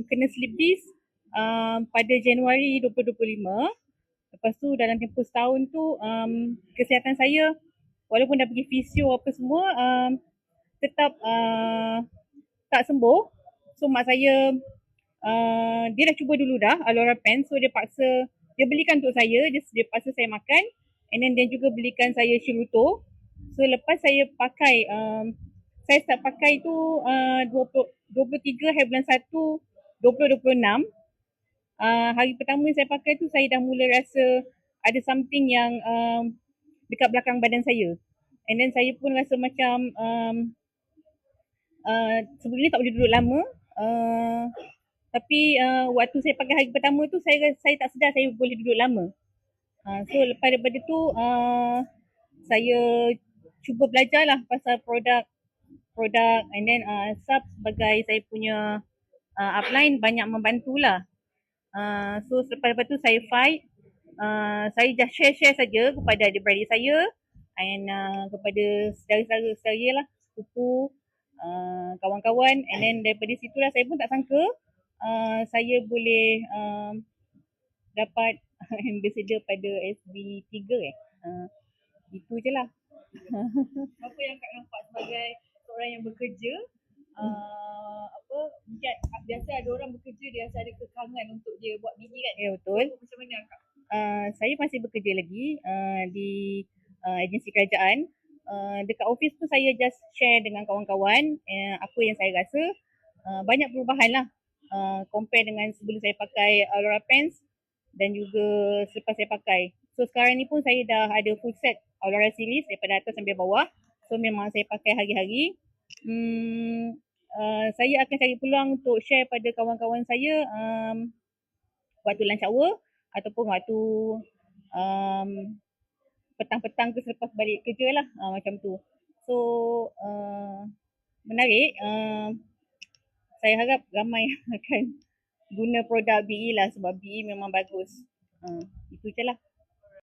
kena slip disc pada Januari 2025. Lepas tu dalam tempoh setahun tu kesihatan saya walaupun dah pergi fisio apa semua tetap tak sembuh. So mak saya dia dah cuba dulu dah Alora Pen, so dia belikan untuk saya, dia paksa saya makan, and then dia juga belikan saya Shiruto. So lepas saya pakai saya start pakai tu 23 hari bulan 1 2026. Hari pertama saya pakai tu saya dah mula rasa ada something yang dekat belakang badan saya, and then saya pun rasa macam sebelum ni tak boleh duduk lama, tapi waktu saya pakai hari pertama tu saya tak sedar saya boleh duduk lama. So lepas daripada tu saya cuba belajar lah pasal produk, and then Sub sebagai saya punya upline banyak membantulah. So selepas tu saya fight, saya just share saja kepada adik-beradik saya and kepada saudara-saudara saya lah, sepupu, kawan-kawan, and then daripada situlah saya pun tak sangka saya boleh dapat ambassador pada SB3 itu je lah. Apa yang Kak nampak sebagai seorang yang bekerja, mungkin biasa ada orang bekerja dia rasa ada kekangan untuk dia buat BE kan? Ya, betul. Macam mana Kak? Saya masih bekerja lagi di agensi kerajaan. Dekat office tu saya just share dengan kawan-kawan apa yang saya rasa. Banyak perubahan lah compare dengan sebelum saya pakai Alora Pens dan juga selepas saya pakai. So sekarang ni pun saya dah ada full set Alora series daripada atas sampai bawah. So memang saya pakai hari-hari. Saya akan cari peluang untuk share pada kawan-kawan saya waktu lunch hour ataupun waktu petang-petang ke selepas balik kerja lah, macam tu. So menarik. Saya harap ramai akan guna produk BE lah sebab BE memang bagus. Itu je lah.